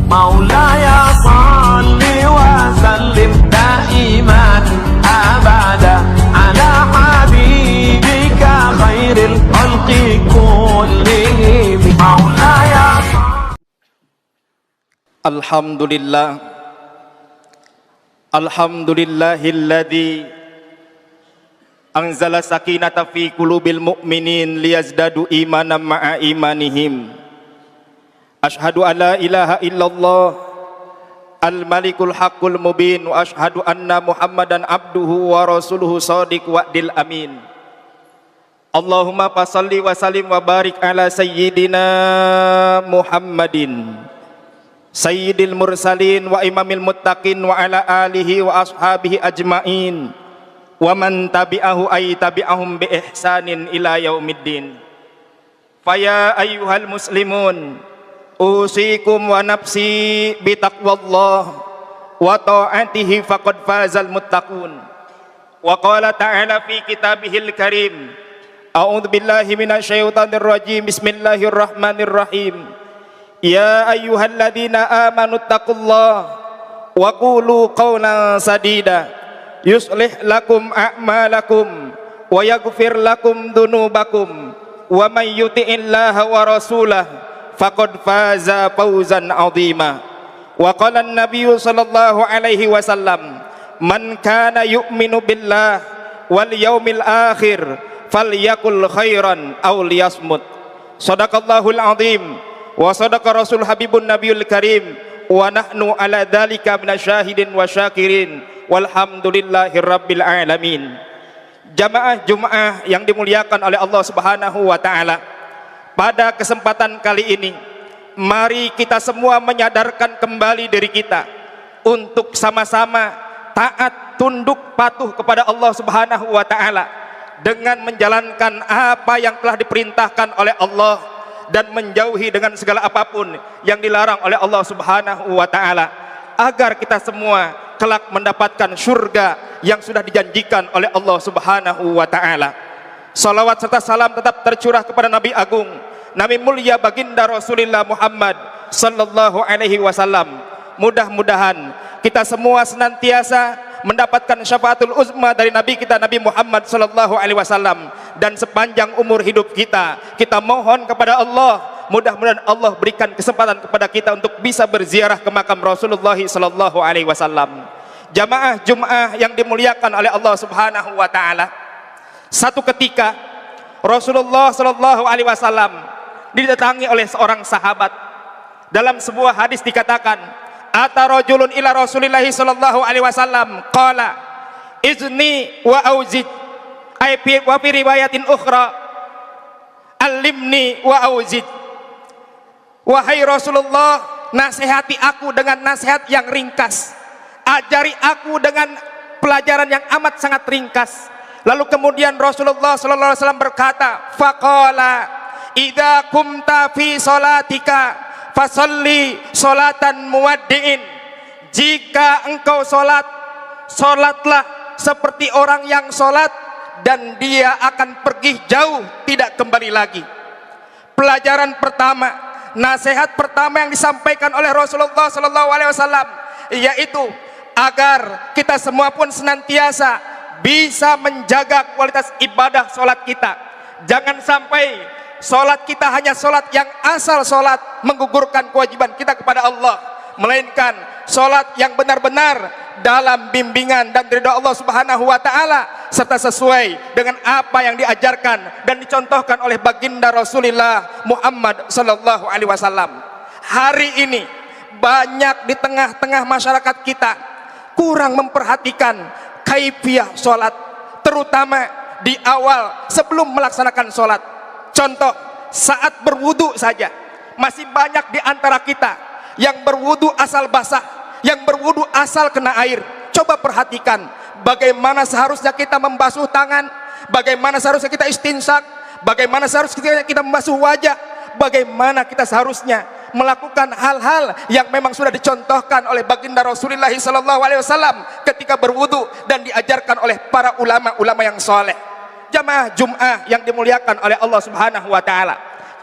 Maulaya salli wa sallim daiman abada ala habibika khairil khalqi kullihim. Maulaya Alhamdulillah, alhamdulillahilladzi anzala sakinata fi qulubil mu'minin liyazdadu imanan ma'a imanihim. Ashhadu an la ilaha illallah al-malikul haqqul mubin wa ashhadu anna muhammadan abduhu wa rasuluhu shadiq wa'dil amin. Allahumma fasalli wa sallim wa barik ala sayyidina Muhammadin sayyidil mursalin wa imamil muttaqin wa ala alihi wa ashabihi ajmain wa man tabi'ahu ay tabi'ahum bi ihsanin ila yaumiddin. Faya ayyuhal muslimun usikum wa nafsi bi taqwallah wa ta'atihi faqad fazal muttaqun. Wa qala ta'ala fi kitabihil karim, a'udzu billahi minasyaitonir rajim, bismillahirrahmanirrahim. Ya ayyuhalladzina amanu taqullaha wa qulu qawlan sadida yuslih lakum a'malakum wa yaghfir lakum dunubakum wa may yuti'illaha wa rasulahu faqad faza fawzan 'azima. Wa qala an-nabiyyu sallallahu alaihi wasallam, man kana yu'minu billah wal yaumil akhir falyakul khairan aw liyasmut. Shadaqallahul 'azim wa sadaqa rasul habibun nabiyul karim wa nahnu ala dzalika minasyahidin wa syakirin walhamdulillahirabbil alamin. Jamaah Jumat yang dimuliakan oleh Allah Subhanahu wa taala, pada kesempatan kali ini mari kita semua menyadarkan kembali diri kita untuk sama-sama taat, tunduk, patuh kepada Allah Subhanahu wa taala dengan menjalankan apa yang telah diperintahkan oleh Allah dan menjauhi dengan segala apapun yang dilarang oleh Allah Subhanahu wa taala, agar kita semua kelak mendapatkan surga yang sudah dijanjikan oleh Allah Subhanahu wa taala. Salawat serta salam tetap tercurah kepada Nabi Agung, Nabi mulia baginda Rasulullah Muhammad sallallahu alaihi wasallam. Mudah-mudahan kita semua senantiasa mendapatkan syafaatul uzma dari Nabi kita Nabi Muhammad sallallahu alaihi wasallam, dan sepanjang umur hidup kita mohon kepada Allah, mudah-mudahan Allah berikan kesempatan kepada kita untuk bisa berziarah ke makam Rasulullah sallallahu alaihi wasallam. Jamaah Jumat yang dimuliakan oleh Allah Subhanahu wa taala, satu ketika Rasulullah sallallahu alaihi wasallam didatangi oleh seorang sahabat. Dalam sebuah hadis dikatakan, ata rajulun ila Rasulillah sallallahu alaihi wasallam qala izni wa auzid, ay wa fi riwayatin ukhra allimni wa auzid. Wahai Rasulullah, nasihati aku dengan nasihat yang ringkas, ajari aku dengan pelajaran yang amat sangat ringkas. Lalu kemudian Rasulullah sallallahu alaihi wasallam berkata, faqala idza kumta fi salatika fasalli salatan muwaddi'in. Jika engkau salat, salatlah seperti orang yang salat dan dia akan pergi jauh tidak kembali lagi. Pelajaran pertama, nasihat pertama yang disampaikan oleh Rasulullah sallallahu alaihi wasallam yaitu agar kita semua pun senantiasa bisa menjaga kualitas ibadah salat kita. Jangan sampai salat kita hanya salat yang asal salat, menggugurkan kewajiban kita kepada Allah, melainkan salat yang benar-benar dalam bimbingan dan ridha Allah Subhanahu wa taala, serta sesuai dengan apa yang diajarkan dan dicontohkan oleh baginda Rasulullah Muhammad sallallahu alaihi wasallam. Hari ini banyak di tengah-tengah masyarakat kita kurang memperhatikan kaifiyah salat, terutama di awal sebelum melaksanakan salat. Contoh, saat berwudu saja masih banyak di antara kita yang berwudu asal basah, yang berwudu asal kena air. Coba perhatikan bagaimana seharusnya kita membasuh tangan, bagaimana seharusnya kita istinsak, bagaimana seharusnya kita membasuh wajah, bagaimana kita seharusnya melakukan hal-hal yang memang sudah dicontohkan oleh baginda Rasulullah SAW ketika berwudu dan diajarkan oleh para ulama-ulama yang soleh. Jamaah Jum'ah yang dimuliakan oleh Allah Subhanahu wa taala,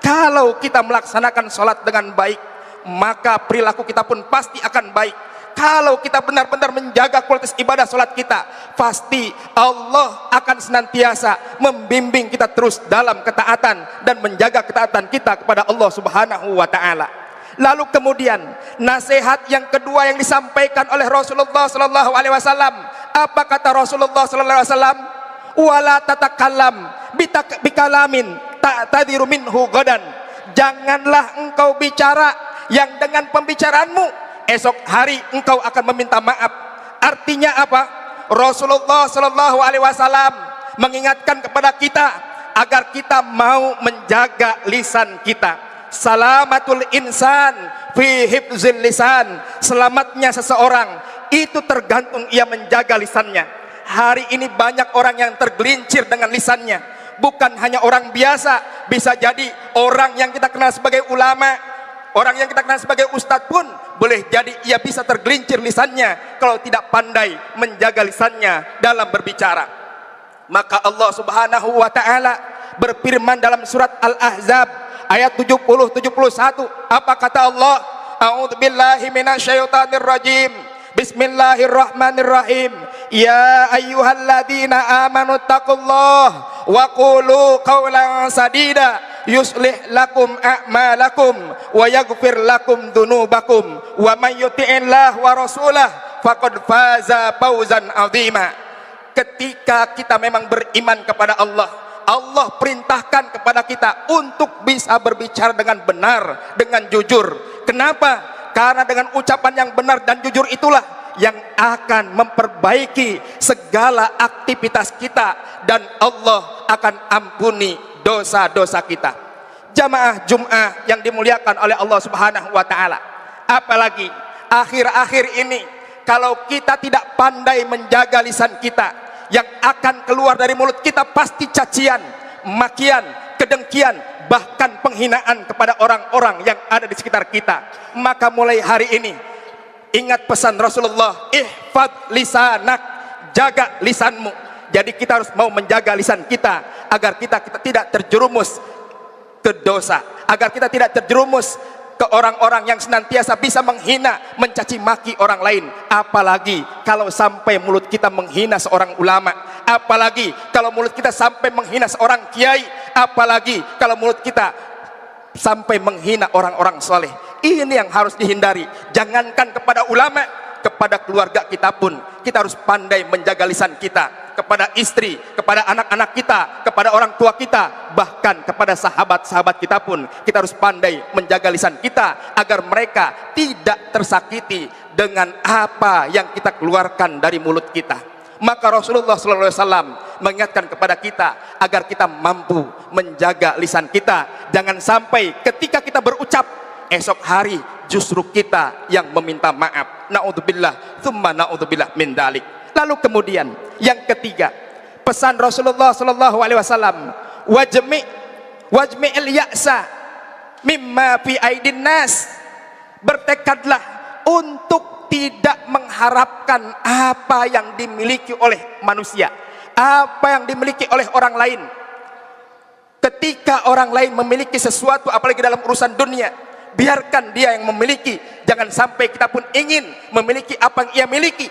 kalau kita melaksanakan sholat dengan baik, maka perilaku kita pun pasti akan baik. Kalau kita benar-benar menjaga kualitas ibadah sholat kita, pasti Allah akan senantiasa membimbing kita terus dalam ketaatan dan menjaga ketaatan kita kepada Allah Subhanahu wa taala. Lalu kemudian nasihat yang kedua yang disampaikan oleh Rasulullah sallallahu alaihi wasallam, apa kata Rasulullah sallallahu alaihi wasallam? Wala tatakallam bikalamin ta'tadiru minhu ghadan. Janganlah engkau bicara yang dengan pembicaraanmu esok hari engkau akan meminta maaf. Artinya apa? Rasulullah sallallahu alaihi wasallam mengingatkan kepada kita agar kita mau menjaga lisan kita. Salamatul insan fi hifzil lisan. Selamatnya seseorang itu tergantung ia menjaga lisannya. Hari ini banyak orang yang tergelincir dengan lisannya. Bukan hanya orang biasa, bisa jadi orang yang kita kenal sebagai ulama, orang yang kita kenal sebagai ustadz pun boleh jadi ia bisa tergelincir lisannya kalau tidak pandai menjaga lisannya dalam berbicara. Maka Allah Subhanahu wa taala berfirman dalam surat Al-Ahzab ayat 70-71, apa kata Allah? A'udzubillahi minasyaitonir rajim. Bismillahirrahmanirrahim. Ya ayyuhalladzina amanu taqullaha wa qulu qawlan sadida yuslih lakum a'malakum wa yaghfir lakum dzunubakum wa may yuti'illah wa rasulah faqad faza fawzan 'azima. Ketika kita memang beriman kepada Allah, Allah perintahkan kepada kita untuk bisa berbicara dengan benar, dengan jujur. Kenapa? Karena dengan ucapan yang benar dan jujur itulah yang akan memperbaiki segala aktivitas kita dan Allah akan ampuni dosa-dosa kita. Jamaah Jum'ah yang dimuliakan oleh Allah Subhanahu wa taala, apalagi akhir-akhir ini kalau kita tidak pandai menjaga lisan kita, yang akan keluar dari mulut kita pasti cacian, makian, kedengkian, bahkan penghinaan kepada orang-orang yang ada di sekitar kita. Maka mulai hari ini ingat pesan Rasulullah, ihfad lisanak, jaga lisanmu. Jadi kita harus mau menjaga lisan kita agar kita tidak terjerumus ke dosa, agar kita tidak terjerumus ke orang-orang yang senantiasa bisa menghina, mencaci maki orang lain. Apalagi kalau sampai mulut kita menghina seorang ulama, apalagi kalau mulut kita sampai menghina seorang kiai, apalagi kalau mulut kita sampai menghina orang-orang soleh. Ini yang harus dihindari. Jangankan kepada ulama, kepada keluarga kita pun kita harus pandai menjaga lisan kita, kepada istri, kepada anak-anak kita, kepada orang tua kita, bahkan kepada sahabat-sahabat kita pun kita harus pandai menjaga lisan kita agar mereka tidak tersakiti dengan apa yang kita keluarkan dari mulut kita. Maka Rasulullah SAW mengingatkan kepada kita agar kita mampu menjaga lisan kita. Jangan sampai ketika kita berucap, esok hari justru kita yang meminta maaf. Na'udzubillah, tsumma na'udzubillah min dalik. Lalu kemudian yang ketiga, pesan Rasulullah SAW, wajmi'il ya'sa mimma fi aidin nas. Bertekadlah untuk tidak mengharapkan apa yang dimiliki oleh manusia, apa yang dimiliki oleh orang lain. Ketika orang lain memiliki sesuatu, apalagi dalam urusan dunia, biarkan dia yang memiliki. Jangan sampai kita pun ingin memiliki apa yang ia miliki.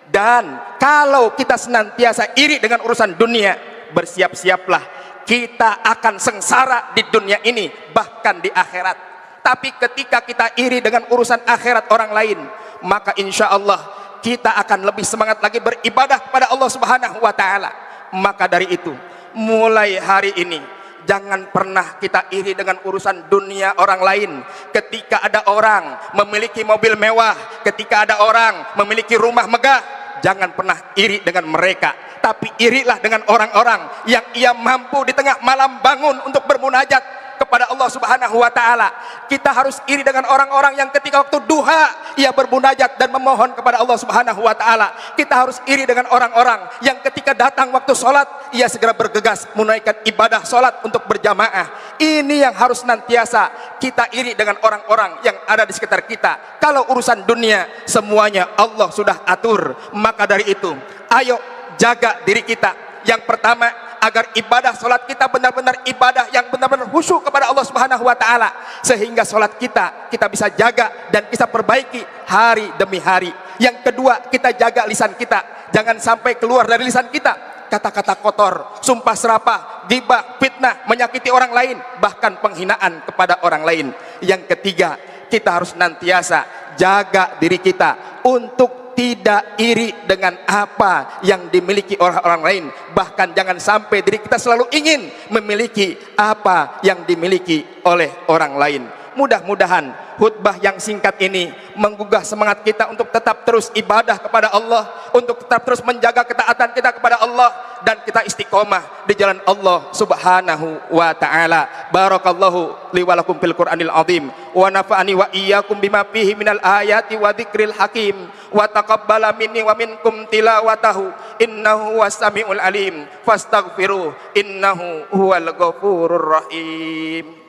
Dan kalau kita senantiasa iri dengan urusan dunia, bersiap-siaplah kita akan sengsara di dunia ini, bahkan di akhirat. Tapi ketika kita iri dengan urusan akhirat orang lain, maka insya Allah kita akan lebih semangat lagi beribadah kepada Allah Subhanahu wa taala. Maka dari itu, mulai hari ini jangan pernah kita iri dengan urusan dunia orang lain. Ketika ada orang memiliki mobil mewah, ketika ada orang memiliki rumah megah, jangan pernah iri dengan mereka. Tapi irilah dengan orang-orang yang ia mampu di tengah malam bangun untuk bermunajat kepada Allah Subhanahu wa taala. Kita harus iri dengan orang-orang yang ketika waktu duha ia bermunajat dan memohon kepada Allah Subhanahu wa taala. Kita harus iri dengan orang-orang yang ketika datang waktu sholat ia segera bergegas menunaikan ibadah sholat untuk berjamaah. Ini yang harus nantiasa kita iri dengan orang-orang yang ada di sekitar kita. Kalau urusan dunia semuanya Allah sudah atur. Maka dari itu, ayo jaga diri kita. Yang pertama agar ibadah salat kita benar-benar ibadah yang benar-benar khusyuk kepada Allah Subhanahu wa taala, sehingga salat kita bisa jaga dan kita perbaiki hari demi hari. Yang kedua, kita jaga lisan kita, jangan sampai keluar dari lisan kita kata-kata kotor, sumpah serapah, ghibah, fitnah, menyakiti orang lain, bahkan penghinaan kepada orang lain. Yang ketiga, kita harus senantiasa jaga diri kita untuk tidak iri dengan apa yang dimiliki orang-orang lain. Bahkan jangan sampai diri kita selalu ingin memiliki apa yang dimiliki oleh orang lain. Mudah-mudahan khutbah yang singkat ini menggugah semangat kita untuk tetap terus ibadah kepada Allah, untuk tetap terus menjaga ketaatan kita kepada Allah, dan kita istiqomah di jalan Allah Subhanahu wa taala. Barakallahu li wa lakum fil Qur'anil azim wa nafa'ani wa iyyakum bima fihi minal ayati wa dzikril hakim wa taqabbala minni wa minkum tilawatahu innahu was-sami'ul alim fastaghfiruh innahu huwal ghafurur rahim.